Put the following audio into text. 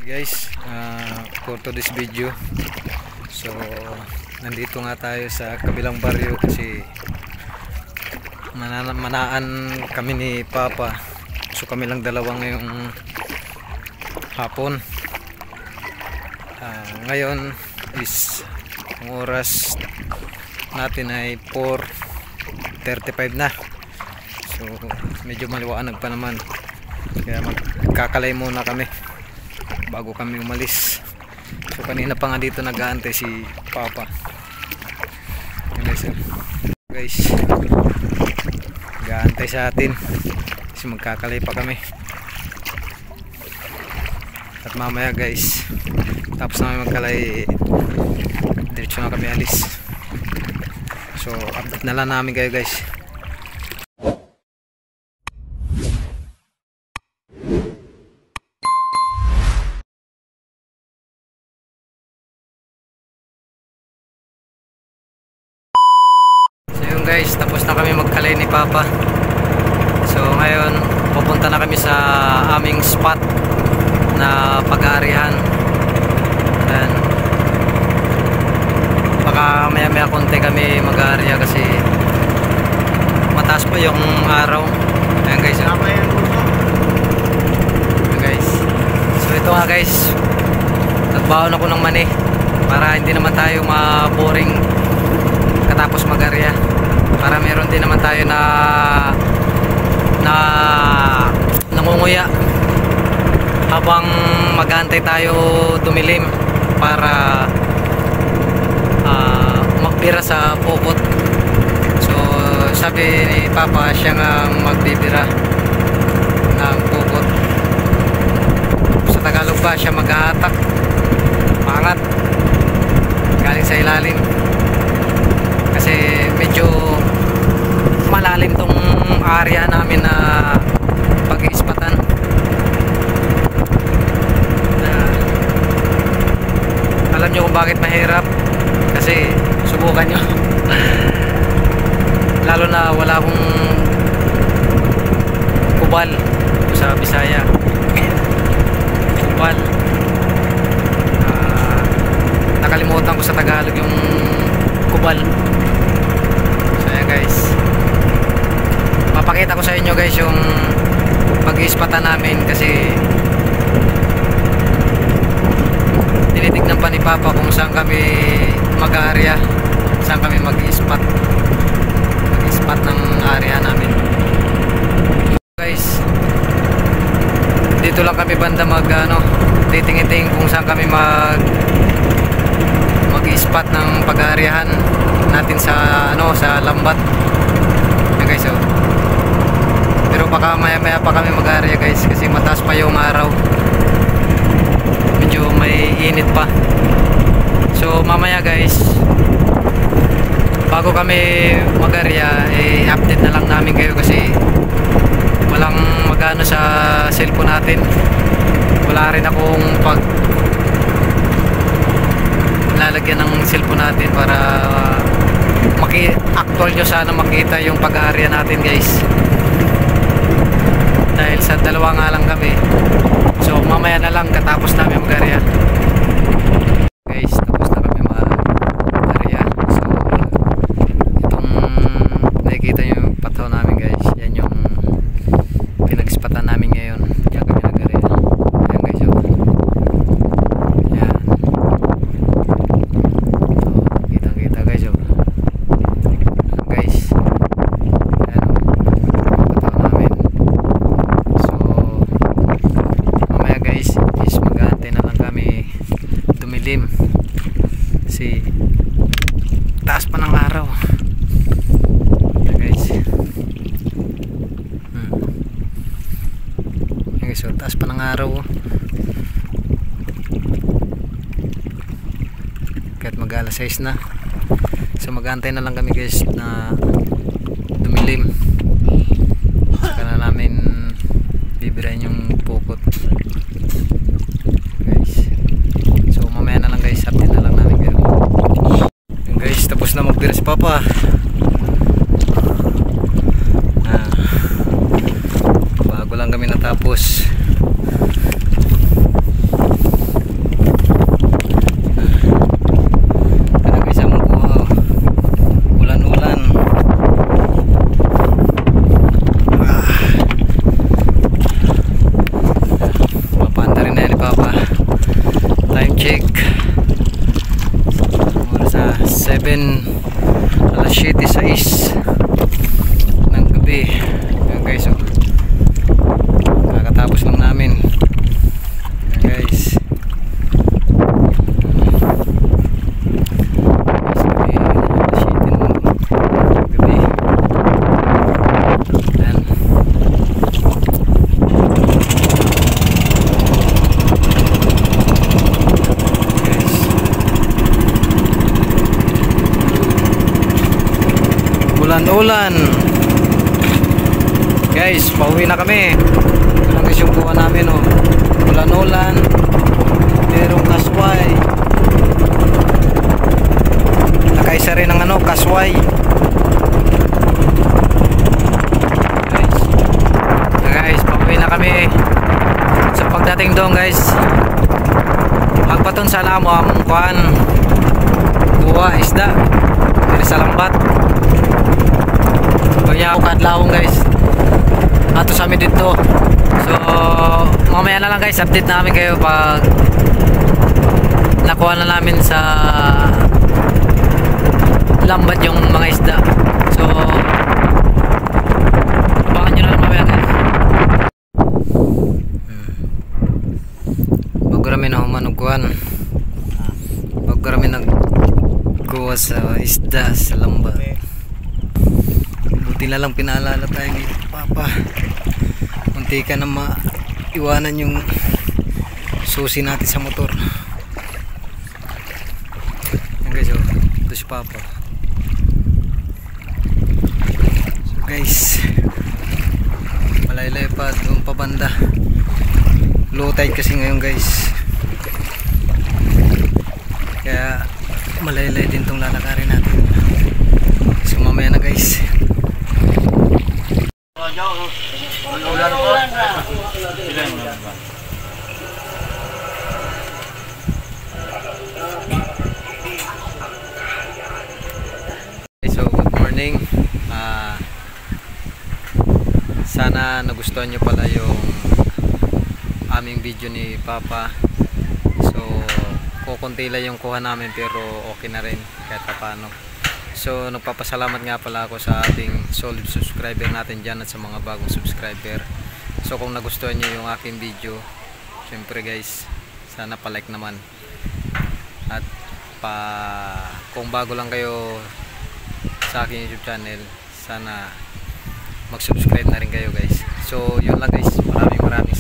Guys, for today's video, so nandito nga tayo sa kabilang baryo kasi manaan kami ni Papa. So kami lang dalawa ngayong hapon. Ngayon is ang oras natin ay 4:35 na. So medyo maliwanag pa naman, kaya magkakalay muna kami bago kami umalis. So kanina pa nga dito nag-aantay si Papa. Guys, nag-aantay sa atin kasi magkakalay pa kami. At mamaya guys, tapos namin magkalay, diretso na kami alis. So update na lang namin kayo guys. Guys, tapos na kami magkalay ni Papa. So ngayon pupunta na kami sa aming spot na pag-aarihan. Ayan. Baka maya konti kami mag-aariya kasi mataas pa yung araw. Ayan guys, ayan guys. So ito nga guys, nagbaon ako ng mani para hindi naman tayo ma-boring katapos mag-aariya, para meron din naman tayo na nangunguya habang mag-aantay tayo dumilim para magbira sa pupot. So sabi ni Papa, siya nga magbibira ng pupot. Sa Tagalog ba siya mag-ahatak, maangat galing sa ilalim kasi medyo malalim tong area namin na pag-iispatan. Alam nyo kung bakit mahirap, kasi subukan nyo lalo na wala akong kubal sa Bisaya. Kubal, nakalimutan ko sa Tagalog yung kubal. Guys, mapakita ko sa inyo guys yung pag-iispatan namin kasi tinitignan pa ni Papa kung saan kami mag-area, saan kami mag-ispat ng area namin. Guys, dito lang kami banda titingin-tingin kung saan kami mag-ispat ng pag-aariahan natin sa sa lambat. Yan guys, oh. Pero baka maya pa kami mag-area guys kasi mataas pa yung araw, medyo may init pa. So mamaya guys, bago kami mag-area, update na lang namin kayo kasi walang magano sa cellphone natin. Wala rin akong lalagyan ng cellphone natin para actual nyo sana makita yung pag-aarya natin guys, dahil sa dalawa nga lang kami. So mamaya na lang katapos namin mag-aarya guys, tapos na kami mag-aarya. So itong nakikita nyo yung pataw namin guys, yan yung pinag-ispatan namin ngayon. Diyan kami nag-aarya. Ayan guys, oh. Yan. Kita guys, oh. Guys, ayan, pataw namin. So mamaya guys is mag-aantay na lang kami dumilim kasi taas pa ng araw. Ayan guys, ayan guys, so taas pa ng araw kahit mag-alas 6 na. So mag-aantay na lang kami guys na dumilim, saka na namin bibirahin yung pukot guys. So mamaya na lang guys, update na lang namin kayo. Guys, tapos na magbira si Papa. Bago lang kami natapos. alas 7:06 ng gabi. Ayan guys, oh. Nakakatapos lang namin. Ayan guys. Ulan guys, pauwi na kami. Ito lang guys yung kuha namin, oh. Ulan merong kasway, nakaisa rin ng kasway guys, pauwi na kami. Sa pagdating doon guys, magpaton sana mo ang kuhan kuha isda dari sa lambat. Kaya ako kadlawong guys, ato sa amin dito. So mamaya na lang guys, update namin kayo pag nakuha na namin sa lambat yung mga isda. So abangan nyo na lang mamaya guys. Bago kami na humanugkuhan, bago kami nagkuha sa isda sa lambat. Buti na lang pinaalala tayo ni Papa, munti ka na maiwanan yung susi natin sa motor. Yan guys, oh, ito si Papa. So guys, malaylay pa doon pa banda, low tide kasi ngayon guys, kaya malaylay din tong lalakarin natin. So mamaya na guys. So good morning. Sana nagustuhan nyo pala yung aming video ni Papa. So kukunti lang yung kuha namin pero okay na rin kahit paano. So nagpapasalamat nga pala ako sa ating solid subscriber natin dyan at sa mga bagong subscriber. So kung nagustuhan nyo yung aking video, syempre guys, sana pa-like naman. At kung bago lang kayo sa aking YouTube channel, sana mag-subscribe na rin kayo guys. So yun lang guys, maraming